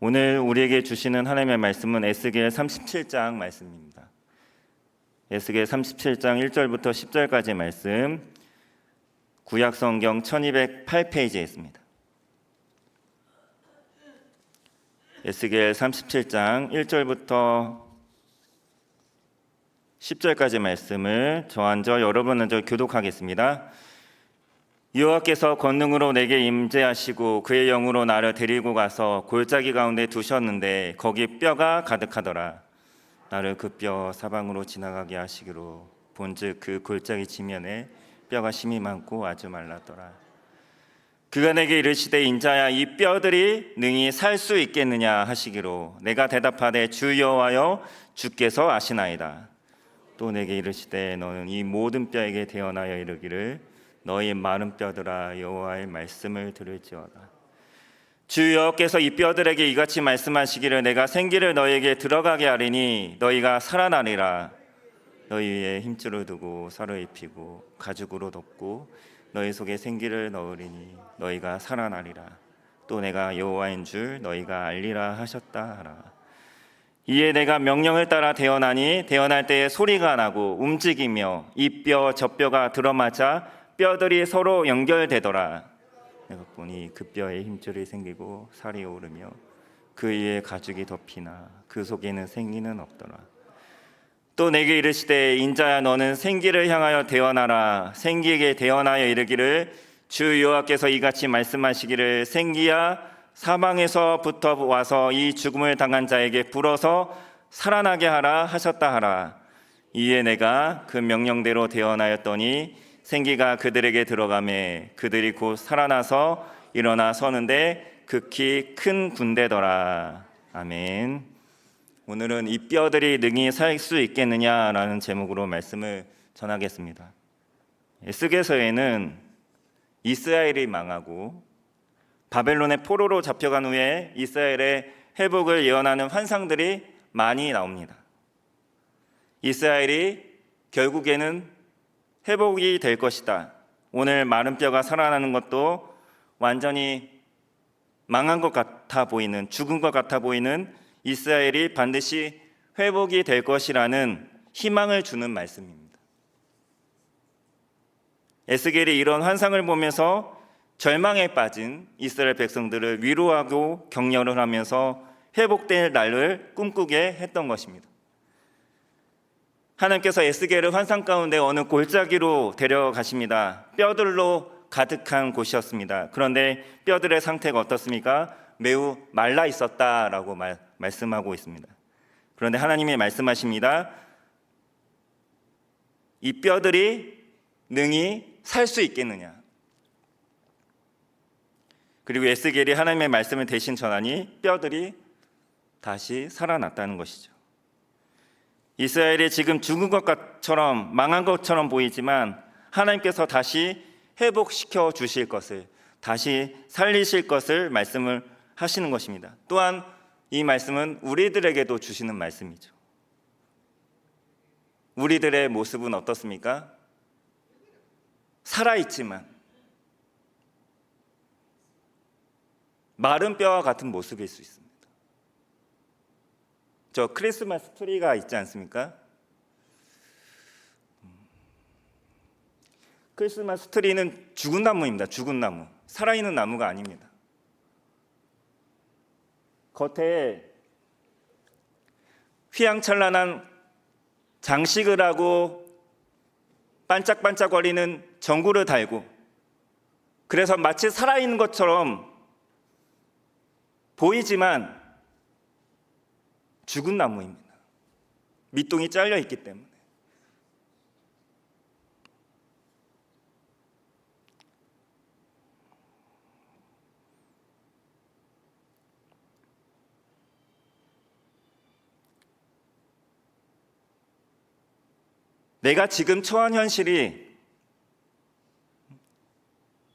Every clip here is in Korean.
오늘 우리에게 주시는 하나님의 말씀은 에스겔 37장 말씀입니다. 에스겔 37장 1절부터 10절까지 말씀, 구약성경 1208페이지에 있습니다. 에스겔 37장 1절부터 10절까지 말씀을 저 먼저 여러분 먼저 교독하겠습니다. 여호와께서 권능으로 내게 임재하시고 그의 영으로 나를 데리고 가서 골짜기 가운데 두셨는데 거기 뼈가 가득하더라. 나를 그 뼈 사방으로 지나가게 하시기로 본즉 그 골짜기 지면에 뼈가 심이 많고 아주 말랐더라. 그가 내게 이르시되 인자야 이 뼈들이 능히 살 수 있겠느냐 하시기로 내가 대답하되 주 여호와여 주께서 아시나이다. 또 내게 이르시되 너는 이 모든 뼈에게 대언하여 이르기를 너희 마른 뼈들아 여호와의 말씀을 들을지어다. 주 여호와께서 이 뼈들에게 이같이 말씀하시기를 내가 생기를 너희에게 들어가게 하리니 너희가 살아나리라. 너희 위에 힘줄을 두고 살을 입히고 가죽으로 덮고 너희 속에 생기를 넣으리니 너희가 살아나리라. 또 내가 여호와인 줄 너희가 알리라 하셨다 하라. 이에 내가 명령을 따라 대언하니 대언할 때에 소리가 나고 움직이며 이 뼈 저 뼈가 들어맞아 뼈들이 서로 연결되더라. 내가 보니 그 뼈에 힘줄이 생기고 살이 오르며 그 위에 가죽이 덮이나 그 속에는 생기는 없더라. 또 내게 이르시되 인자야 너는 생기를 향하여 대언하라. 생기에게 대언하여 이르기를 주 여호와께서 이같이 말씀하시기를 생기야 사방에서부터 와서 이 죽음을 당한 자에게 불어서 살아나게 하라 하셨다 하라. 이에 내가 그 명령대로 대언하였더니 생기가 그들에게 들어가매 그들이 곧 살아나서 일어나 서는데 극히 큰 군대더라. 아멘. 오늘은 이 뼈들이 능히 살 수 있겠느냐라는 제목으로 말씀을 전하겠습니다. 에스겔서에는 이스라엘이 망하고 바벨론의 포로로 잡혀간 후에 이스라엘의 회복을 예언하는 환상들이 많이 나옵니다. 이스라엘이 결국에는 회복이 될 것이다. 오늘 마른 뼈가 살아나는 것도 완전히 망한 것 같아 보이는, 죽은 것 같아 보이는 이스라엘이 반드시 회복이 될 것이라는 희망을 주는 말씀입니다. 에스겔이 이런 환상을 보면서 절망에 빠진 이스라엘 백성들을 위로하고 격려를 하면서 회복될 날을 꿈꾸게 했던 것입니다. 하나님께서 에스겔을 환상 가운데 어느 골짜기로 데려가십니다. 뼈들로 가득한 곳이었습니다. 그런데 뼈들의 상태가 어떻습니까? 매우 말라 있었다라고 말씀하고 있습니다. 그런데 하나님이 말씀하십니다. 이 뼈들이 능히 살 수 있겠느냐? 그리고 에스겔이 하나님의 말씀을 대신 전하니 뼈들이 다시 살아났다는 것이죠. 이스라엘이 지금 죽은 것처럼 망한 것처럼 보이지만 하나님께서 다시 회복시켜 주실 것을, 다시 살리실 것을 말씀을 하시는 것입니다. 또한 이 말씀은 우리들에게도 주시는 말씀이죠. 우리들의 모습은 어떻습니까? 살아있지만 마른 뼈와 같은 모습일 수 있습니다. 저 크리스마스 트리가 있지 않습니까? 크리스마스 트리는 죽은 나무입니다. 죽은 나무. 살아있는 나무가 아닙니다. 겉에 휘황찬란한 장식을 하고 반짝반짝거리는 전구를 달고 그래서 마치 살아있는 것처럼 보이지만 죽은 나무입니다. 밑동이 잘려 있기 때문에. 내가 지금 처한 현실이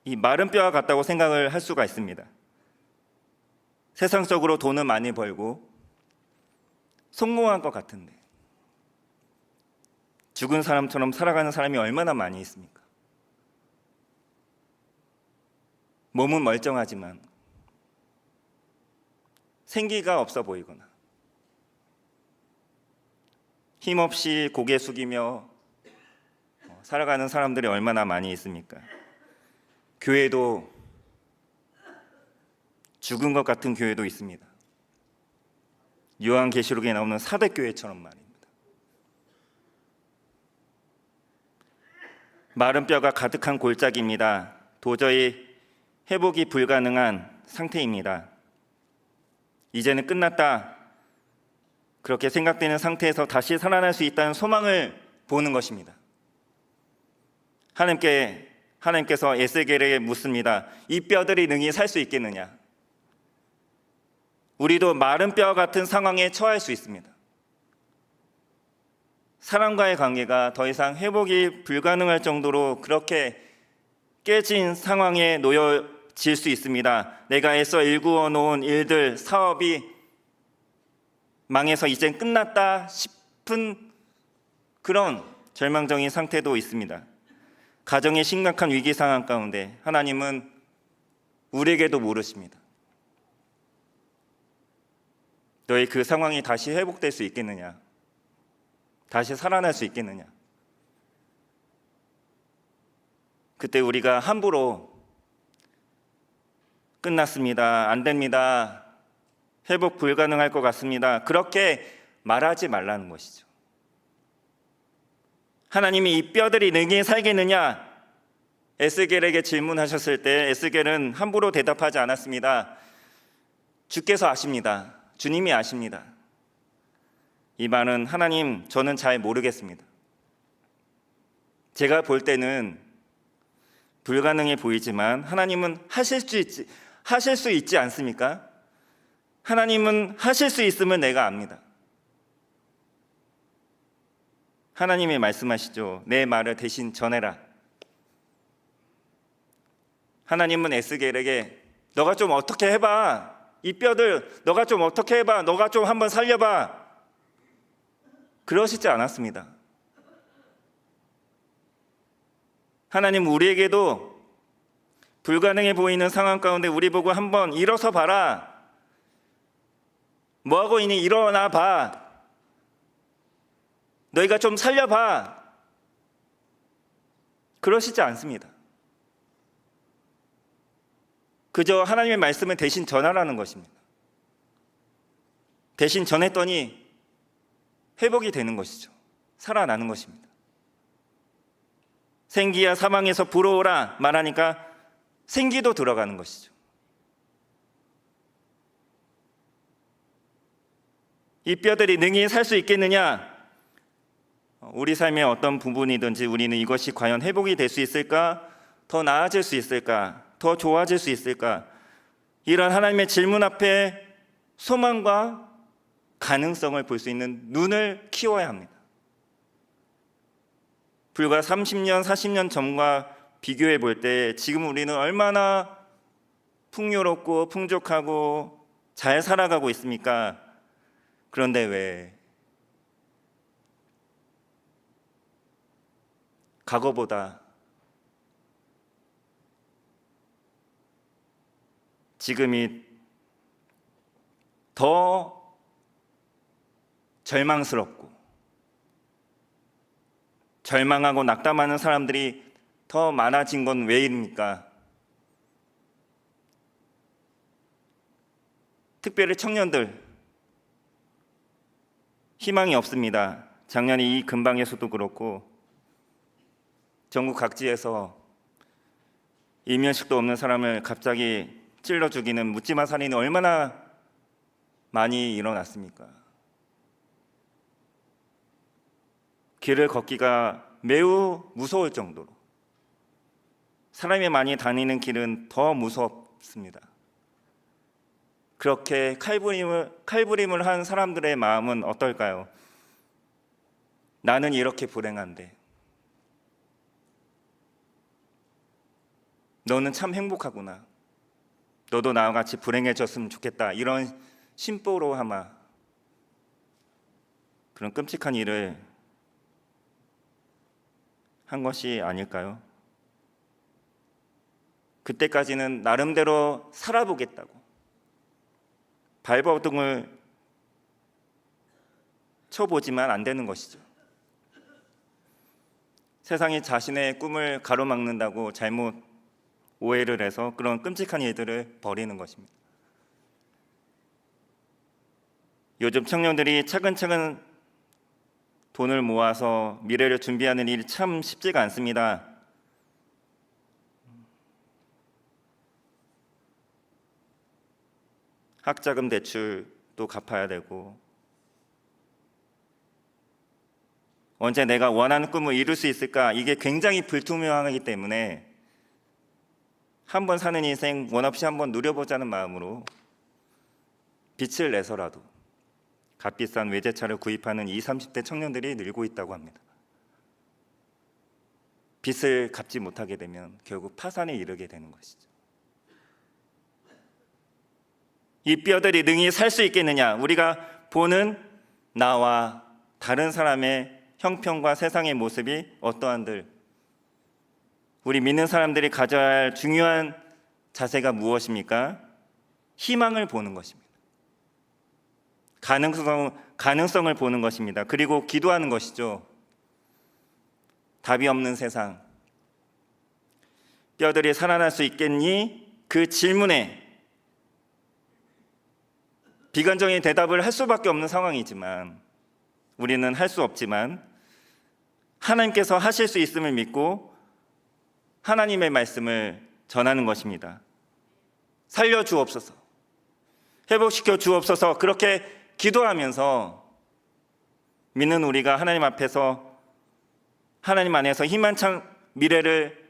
이 마른 뼈와 같다고 생각을 할 수가 있습니다. 세상적으로 돈을 많이 벌고 성공한 것 같은데 죽은 사람처럼 살아가는 사람이 얼마나 많이 있습니까? 몸은 멀쩡하지만 생기가 없어 보이거나 힘없이 고개 숙이며 살아가는 사람들이 얼마나 많이 있습니까? 교회도 죽은 것 같은 교회도 있습니다. 요한계시록에 나오는 사대교회처럼 말입니다. 마른 뼈가 가득한 골짜기입니다. 도저히 회복이 불가능한 상태입니다. 이제는 끝났다, 그렇게 생각되는 상태에서 다시 살아날 수 있다는 소망을 보는 것입니다. 하나님께서 에스겔에게 묻습니다. 이 뼈들이 능히 살 수 있겠느냐? 우리도 마른 뼈 같은 상황에 처할 수 있습니다. 사람과의 관계가 더 이상 회복이 불가능할 정도로 그렇게 깨진 상황에 놓여질 수 있습니다. 내가 애써 일구어 놓은 일들, 사업이 망해서 이젠 끝났다 싶은 그런 절망적인 상태도 있습니다. 가정의 심각한 위기 상황 가운데 하나님은 우리에게도 물으십니다. 너의 그 상황이 다시 회복될 수 있겠느냐? 다시 살아날 수 있겠느냐? 그때 우리가 함부로 끝났습니다, 안 됩니다, 회복 불가능할 것 같습니다, 그렇게 말하지 말라는 것이죠. 하나님이 이 뼈들이 능히 살겠느냐? 에스겔에게 질문하셨을 때 에스겔은 함부로 대답하지 않았습니다. 주께서 아십니다. 주님이 아십니다. 이 말은 하나님, 저는 잘 모르겠습니다. 제가 볼 때는 불가능해 보이지만 하나님은 하실 수 있지 않습니까? 하나님은 하실 수 있음을 내가 압니다. 하나님이 말씀하시죠. 내 말을 대신 전해라. 하나님은 에스겔에게 너가 좀 어떻게 해봐. 이 뼈들 너가 좀 어떻게 해봐. 너가 좀 한번 살려봐. 그러시지 않았습니다. 하나님 우리에게도 불가능해 보이는 상황 가운데 우리 보고 한번 일어서 봐라. 뭐하고 있니? 일어나 봐. 너희가 좀 살려봐. 그러시지 않습니다. 그저 하나님의 말씀을 대신 전하라는 것입니다. 대신 전했더니 회복이 되는 것이죠. 살아나는 것입니다. 생기야 사망에서 불어오라 말하니까 생기도 들어가는 것이죠. 이 뼈들이 능히 살 수 있겠느냐? 우리 삶의 어떤 부분이든지 우리는 이것이 과연 회복이 될 수 있을까? 더 나아질 수 있을까? 더 좋아질 수 있을까? 이런 하나님의 질문 앞에 소망과 가능성을 볼 수 있는 눈을 키워야 합니다. 불과 30년, 40년 전과 비교해 볼 때 지금 우리는 얼마나 풍요롭고 풍족하고 잘 살아가고 있습니까? 그런데 왜 과거보다 지금이 더 절망스럽고 절망하고 낙담하는 사람들이 더 많아진 건 왜입니까? 특별히 청년들 희망이 없습니다. 작년에 이 근방에서도 그렇고 전국 각지에서 일면식도 없는 사람을 갑자기 찔러 죽이는 묻지마 살인이 얼마나 많이 일어났습니까? 길을 걷기가 매우 무서울 정도로 사람이 많이 다니는 길은 더 무섭습니다. 그렇게 칼부림을 한 사람들의 마음은 어떨까요? 나는 이렇게 불행한데 너는 참 행복하구나. 너도 나와 같이 불행해졌으면 좋겠다. 이런 심보로 아마 그런 끔찍한 일을 한 것이 아닐까요? 그때까지는 나름대로 살아보겠다고 발버둥을 쳐보지만 안 되는 것이죠. 세상이 자신의 꿈을 가로막는다고 잘못 오해를 해서 그런 끔찍한 일들을 벌이는 것입니다. 요즘 청년들이 차근차근 돈을 모아서 미래를 준비하는 일이 참 쉽지가 않습니다. 학자금 대출도 갚아야 되고, 언제 내가 원하는 꿈을 이룰 수 있을까? 이게 굉장히 불투명하기 때문에 한 번 사는 인생 원 없이 한번 누려보자는 마음으로 빚을 내서라도 값비싼 외제차를 구입하는 20, 30대 청년들이 늘고 있다고 합니다. 빚을 갚지 못하게 되면 결국 파산에 이르게 되는 것이죠. 이 뼈들이 능히 살 수 있겠느냐? 우리가 보는 나와 다른 사람의 형편과 세상의 모습이 어떠한들, 우리 믿는 사람들이 가져야 할 중요한 자세가 무엇입니까? 희망을 보는 것입니다. 가능성을 보는 것입니다. 그리고 기도하는 것이죠. 답이 없는 세상, 뼈들이 살아날 수 있겠니? 그 질문에 비관적인 대답을 할 수밖에 없는 상황이지만, 우리는 할 수 없지만 하나님께서 하실 수 있음을 믿고 하나님의 말씀을 전하는 것입니다. 살려 주옵소서, 회복시켜 주옵소서, 그렇게 기도하면서 믿는 우리가 하나님 앞에서, 하나님 안에서 희망찬 미래를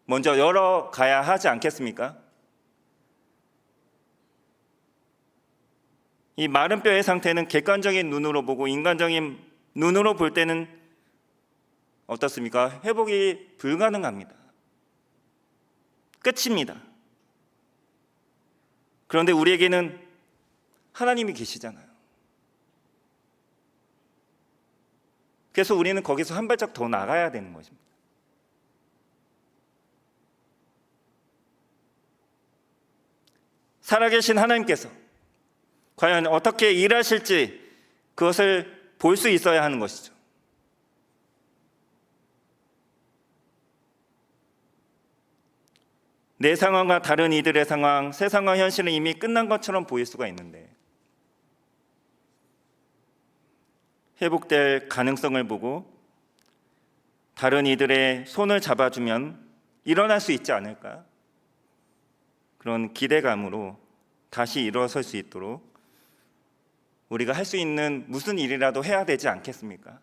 먼저 열어가야 하지 않겠습니까? 이 마른 뼈의 상태는 객관적인 눈으로 보고 인간적인 눈으로 볼 때는 어떻습니까? 회복이 불가능합니다. 끝입니다. 그런데 우리에게는 하나님이 계시잖아요. 그래서 우리는 거기서 한 발짝 더 나가야 되는 것입니다. 살아계신 하나님께서 과연 어떻게 일하실지 그것을 볼 수 있어야 하는 것이죠. 내 상황과 다른 이들의 상황, 세상과 현실은 이미 끝난 것처럼 보일 수가 있는데, 회복될 가능성을 보고 다른 이들의 손을 잡아주면 일어날 수 있지 않을까? 그런 기대감으로 다시 일어설 수 있도록 우리가 할 수 있는 무슨 일이라도 해야 되지 않겠습니까?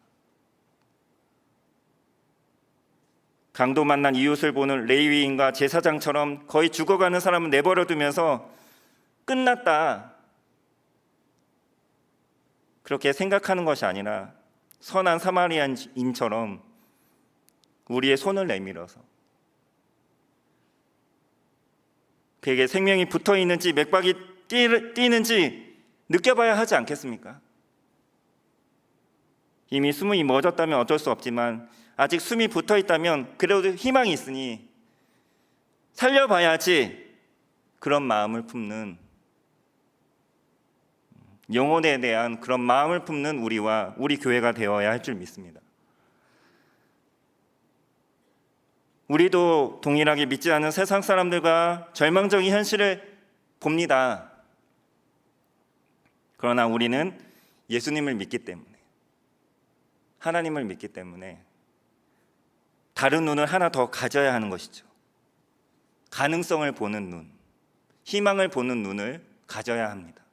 강도 만난 이웃을 보는 레위인과 제사장처럼 거의 죽어가는 사람을 내버려 두면서 끝났다, 그렇게 생각하는 것이 아니라 선한 사마리아인처럼 우리의 손을 내밀어서 그에게 생명이 붙어 있는지 맥박이 뛰는지 느껴봐야 하지 않겠습니까? 이미 숨이 멎었다면 어쩔 수 없지만 아직 숨이 붙어 있다면 그래도 희망이 있으니 살려봐야지, 그런 마음을 품는, 영혼에 대한 그런 마음을 품는 우리와 우리 교회가 되어야 할 줄 믿습니다. 우리도 동일하게 믿지 않는 세상 사람들과 절망적인 현실을 봅니다. 그러나 우리는 예수님을 믿기 때문에, 하나님을 믿기 때문에 다른 눈을 하나 더 가져야 하는 것이죠. 가능성을 보는 눈, 희망을 보는 눈을 가져야 합니다.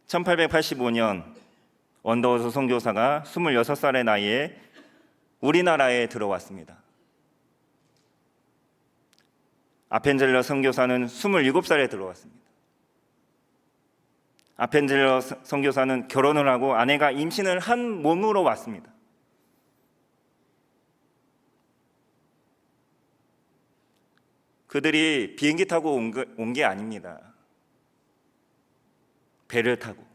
1885년 원더우드 선교사가 26살의 나이에 우리나라에 들어왔습니다. 아펜젤러 선교사는 27살에 들어왔습니다. 아펜젤러 선교사는 결혼을 하고 아내가 임신을 한 몸으로 왔습니다. 그들이 비행기 타고 온 게 아닙니다. 배를 타고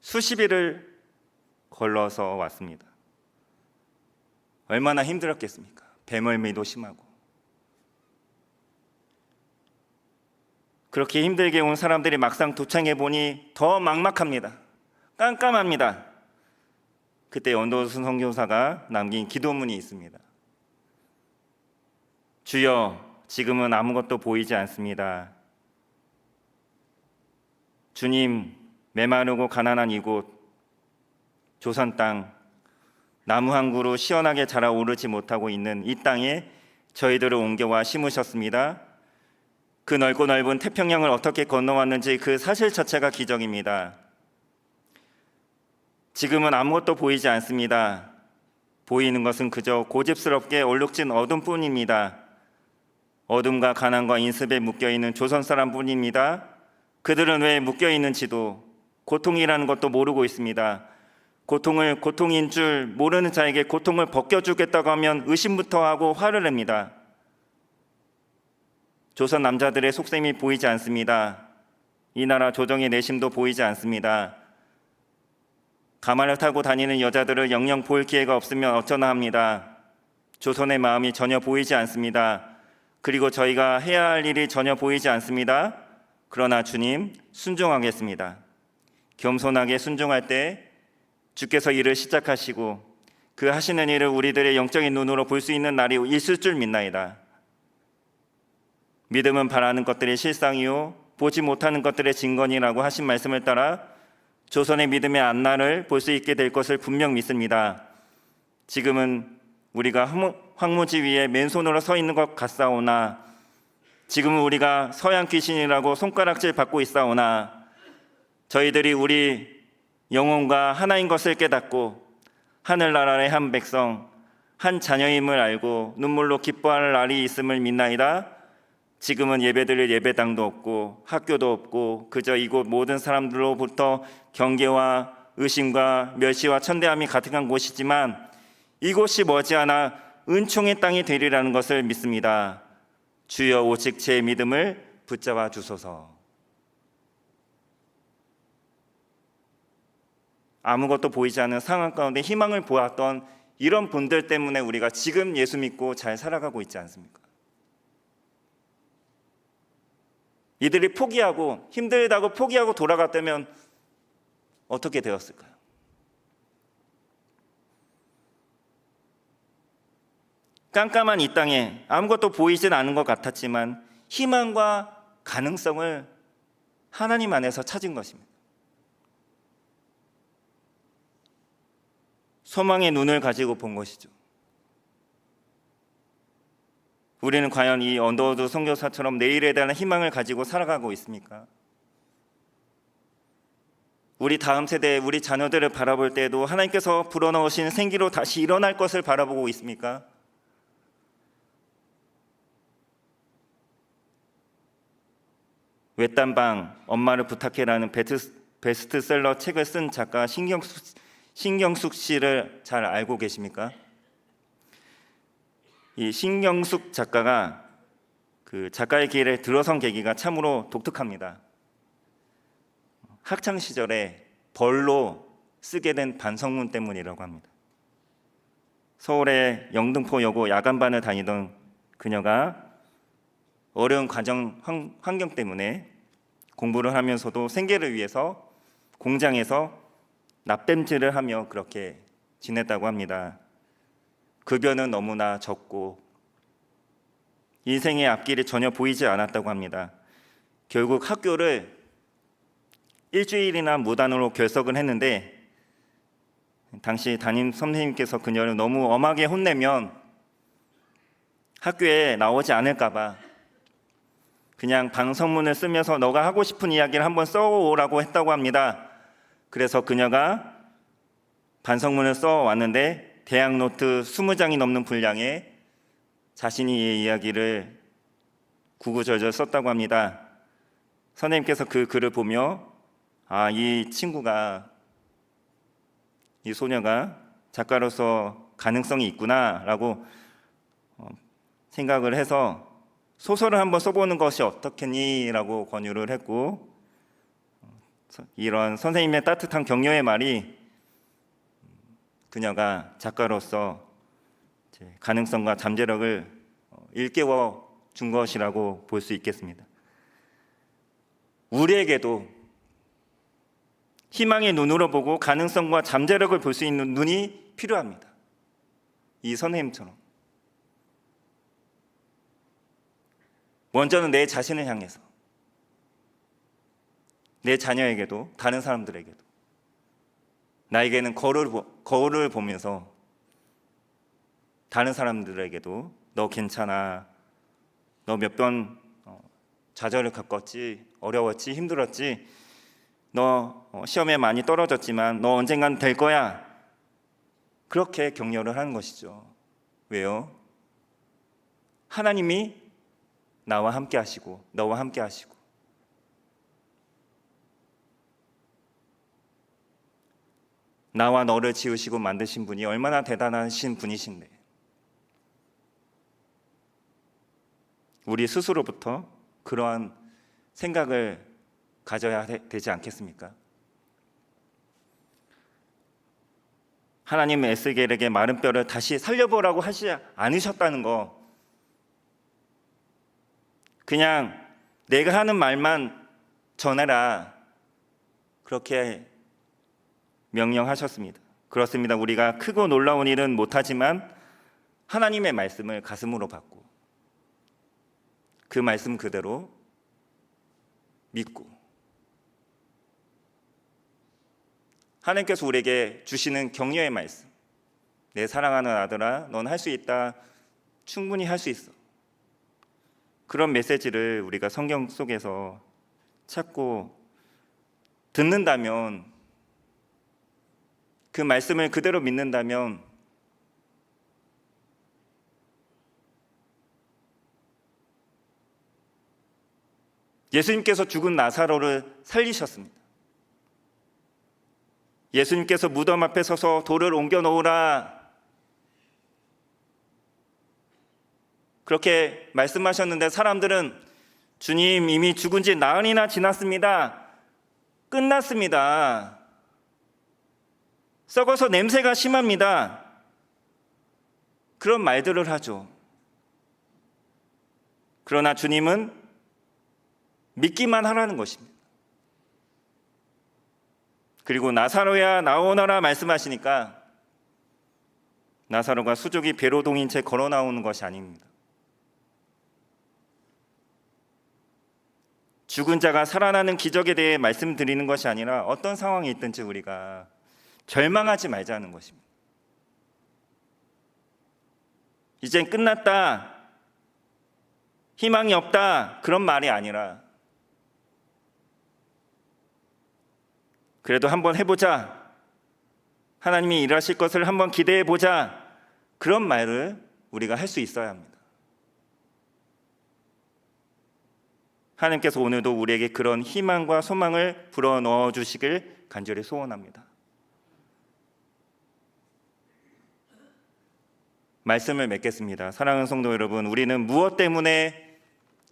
수십 일을 걸러서 왔습니다. 얼마나 힘들었겠습니까? 배멀미도 심하고. 그렇게 힘들게 온 사람들이 막상 도착해 보니 더 막막합니다. 깜깜합니다. 그때 언더우드 선교사가 남긴 기도문이 있습니다. 주여, 지금은 아무것도 보이지 않습니다. 주님, 메마르고 가난한 이곳 조선 땅, 나무 한 그루 시원하게 자라오르지 못하고 있는 이 땅에 저희들을 옮겨와 심으셨습니다. 그 넓고 넓은 태평양을 어떻게 건너왔는지 그 사실 자체가 기적입니다. 지금은 아무것도 보이지 않습니다. 보이는 것은 그저 고집스럽게 얼룩진 어둠뿐입니다. 어둠과 가난과 인습에 묶여있는 조선 사람뿐입니다. 그들은 왜 묶여있는지도 고통이라는 것도 모르고 있습니다. 고통을 고통인 줄 모르는 자에게 고통을 벗겨주겠다고 하면 의심부터 하고 화를 냅니다. 조선 남자들의 속셈이 보이지 않습니다. 이 나라 조정의 내심도 보이지 않습니다. 가마를 타고 다니는 여자들을 영영 볼 기회가 없으면 어쩌나 합니다. 조선의 마음이 전혀 보이지 않습니다. 그리고 저희가 해야 할 일이 전혀 보이지 않습니다. 그러나 주님, 순종하겠습니다. 겸손하게 순종할 때 주께서 일을 시작하시고 그 하시는 일을 우리들의 영적인 눈으로 볼 수 있는 날이 있을 줄 믿나이다. 믿음은 바라는 것들의 실상이요 보지 못하는 것들의 증거니라고 하신 말씀을 따라 조선의 믿음의 안날을 볼 수 있게 될 것을 분명 믿습니다. 지금은 우리가 황무지 위에 맨손으로 서 있는 것 같사오나, 지금은 우리가 서양 귀신이라고 손가락질 받고 있사오나, 저희들이 우리 영혼과 하나인 것을 깨닫고 하늘나라의 한 백성, 한 자녀임을 알고 눈물로 기뻐할 날이 있음을 믿나이다. 지금은 예배드릴 예배당도 없고 학교도 없고 그저 이곳 모든 사람들로부터 경계와 의심과 멸시와 천대함이 가득한 곳이지만 이곳이 머지않아 은총의 땅이 되리라는 것을 믿습니다. 주여, 오직 제 믿음을 붙잡아 주소서. 아무것도 보이지 않는 상황 가운데 희망을 보았던 이런 분들 때문에 우리가 지금 예수 믿고 잘 살아가고 있지 않습니까? 이들이 포기하고 힘들다고 포기하고 돌아갔다면 어떻게 되었을까요? 깜깜한 이 땅에 아무것도 보이진 않은 것 같았지만 희망과 가능성을 하나님 안에서 찾은 것입니다. 소망의 눈을 가지고 본 것이죠. 우리는 과연 이 언더우드 선교사처럼 내일에 대한 희망을 가지고 살아가고 있습니까? 우리 다음 세대, 우리 자녀들을 바라볼 때에도 하나님께서 불어넣으신 생기로 다시 일어날 것을 바라보고 있습니까? 외딴방 엄마를 부탁해라는 베스트셀러 책을 쓴 작가 신경숙 씨를 잘 알고 계십니까? 이 신경숙 작가가 그 작가의 길에 들어선 계기가 참으로 독특합니다. 학창 시절에 벌로 쓰게 된 반성문 때문이라고 합니다. 서울의 영등포여고 야간반을 다니던 그녀가 어려운 가정 환경 때문에 공부를 하면서도 생계를 위해서 공장에서 납땜질을 하며 그렇게 지냈다고 합니다. 급여는 너무나 적고 인생의 앞길이 전혀 보이지 않았다고 합니다. 결국 학교를 일주일이나 무단으로 결석을 했는데 당시 담임 선생님께서 그녀를 너무 엄하게 혼내면 학교에 나오지 않을까 봐 그냥 방성문을 쓰면서 너가 하고 싶은 이야기를 한번 써오라고 했다고 합니다. 그래서 그녀가 반성문을 써왔는데 대학 노트 20장이 넘는 분량에 자신이 이 이야기를 구구절절 썼다고 합니다. 선생님께서 그 글을 보며 이 친구가, 이 소녀가 작가로서 가능성이 있구나라고 생각을 해서 소설을 한번 써보는 것이 어떻겠니? 라고 권유를 했고, 이런 선생님의 따뜻한 격려의 말이 그녀가 작가로서 가능성과 잠재력을 일깨워 준 것이라고 볼 수 있겠습니다. 우리에게도 희망의 눈으로 보고 가능성과 잠재력을 볼 수 있는 눈이 필요합니다. 이 선생님처럼. 먼저는 내 자신을 향해서, 내 자녀에게도, 다른 사람들에게도, 나에게는 거울을 보면서 다른 사람들에게도 너 괜찮아, 너 몇 번 좌절을 겪었지, 어려웠지, 힘들었지, 너 시험에 많이 떨어졌지만 너 언젠간 될 거야, 그렇게 격려를 하는 것이죠. 왜요? 하나님이 나와 함께 하시고 너와 함께 하시고 나와 너를 지으시고 만드신 분이 얼마나 대단하신 분이신데 우리 스스로부터 그러한 생각을 가져야 되지 않겠습니까? 하나님은 에스겔에게 마른 뼈를 다시 살려보라고 하지 않으셨다는 거, 그냥 내가 하는 말만 전해라, 그렇게 명령하셨습니다. 그렇습니다. 우리가 크고 놀라운 일은 못하지만 하나님의 말씀을 가슴으로 받고 그 말씀 그대로 믿고 하나님께서 우리에게 주시는 격려의 말씀, 내 사랑하는 아들아, 넌 할 수 있다, 충분히 할 수 있어, 그런 메시지를 우리가 성경 속에서 찾고 듣는다면, 그 말씀을 그대로 믿는다면 예수님께서 죽은 나사로를 살리셨습니다. 예수님께서 무덤 앞에 서서 돌을 옮겨 놓으라, 그렇게 말씀하셨는데 사람들은 주님 이미 죽은 지 나흘이나 지났습니다, 끝났습니다, 썩어서 냄새가 심합니다, 그런 말들을 하죠. 그러나 주님은 믿기만 하라는 것입니다. 그리고 나사로야 나오너라 말씀하시니까 나사로가 수족이 배로 동인 채 걸어 나오는 것이 아닙니다. 죽은 자가 살아나는 기적에 대해 말씀드리는 것이 아니라 어떤 상황이 있든지 우리가 절망하지 말자는 것입니다. 이젠 끝났다, 희망이 없다, 그런 말이 아니라 그래도 한번 해보자, 하나님이 일하실 것을 한번 기대해보자, 그런 말을 우리가 할 수 있어야 합니다. 하나님께서 오늘도 우리에게 그런 희망과 소망을 불어넣어 주시길 간절히 소원합니다. 말씀을 맺겠습니다. 사랑하는 성도 여러분, 우리는 무엇 때문에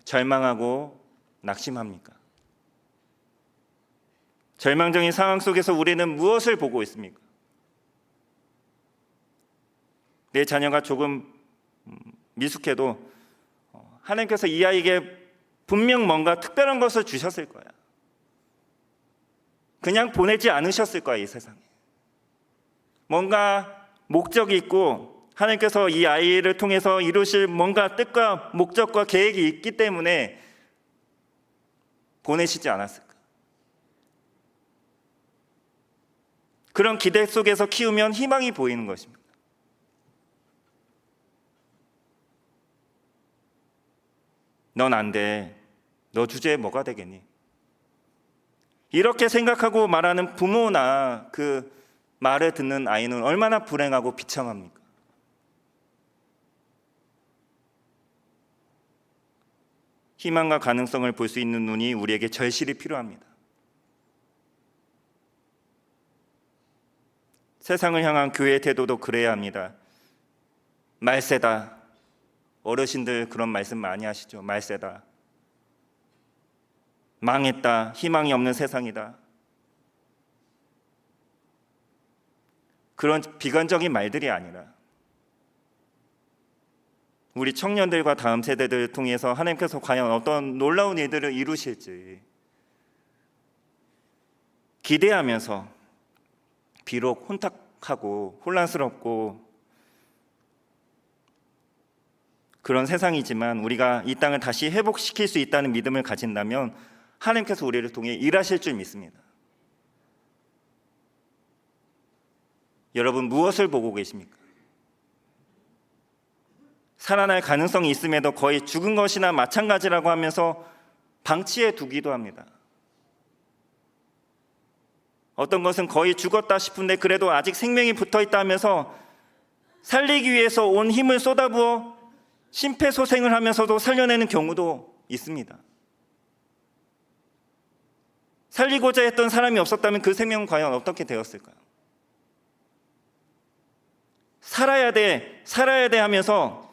절망하고 낙심합니까? 절망적인 상황 속에서 우리는 무엇을 보고 있습니까? 내 자녀가 조금 미숙해도 하나님께서 이 아이에게 분명 뭔가 특별한 것을 주셨을 거야. 그냥 보내지 않으셨을 거야. 이 세상에 뭔가 목적이 있고 하나님께서 이 아이를 통해서 이루실 뭔가 뜻과 목적과 계획이 있기 때문에 보내시지 않았을까? 그런 기대 속에서 키우면 희망이 보이는 것입니다. 넌 안 돼, 너 주제에 뭐가 되겠니? 이렇게 생각하고 말하는 부모나 그 말을 듣는 아이는 얼마나 불행하고 비참합니까? 희망과 가능성을 볼 수 있는 눈이 우리에게 절실히 필요합니다. 세상을 향한 교회의 태도도 그래야 합니다. 말세다. 어르신들 그런 말씀 많이 하시죠. 말세다. 망했다. 희망이 없는 세상이다. 그런 비관적인 말들이 아니라 우리 청년들과 다음 세대들을 통해서 하나님께서 과연 어떤 놀라운 일들을 이루실지 기대하면서 비록 혼탁하고 혼란스럽고 그런 세상이지만 우리가 이 땅을 다시 회복시킬 수 있다는 믿음을 가진다면 하나님께서 우리를 통해 일하실 줄 믿습니다. 여러분, 무엇을 보고 계십니까? 살아날 가능성이 있음에도 거의 죽은 것이나 마찬가지라고 하면서 방치해 두기도 합니다. 어떤 것은 거의 죽었다 싶은데 그래도 아직 생명이 붙어있다 하면서 살리기 위해서 온 힘을 쏟아부어 심폐소생을 하면서도 살려내는 경우도 있습니다. 살리고자 했던 사람이 없었다면 그 생명은 과연 어떻게 되었을까요? 살아야 돼 하면서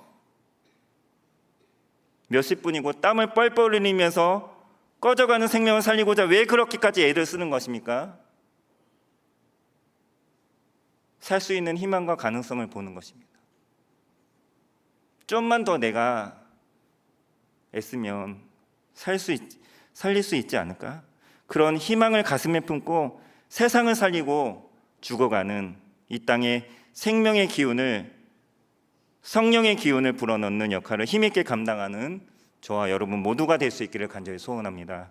몇십 분이고 땀을 뻘뻘 흘리면서 꺼져가는 생명을 살리고자 왜 그렇게까지 애를 쓰는 것입니까? 살 수 있는 희망과 가능성을 보는 것입니다. 좀만 더 내가 애쓰면 살릴 수 있지 않을까? 그런 희망을 가슴에 품고 세상을 살리고 죽어가는 이 땅의 생명의 기운을, 성령의 기운을 불어넣는 역할을 힘있게 감당하는 저와 여러분 모두가 될 수 있기를 간절히 소원합니다.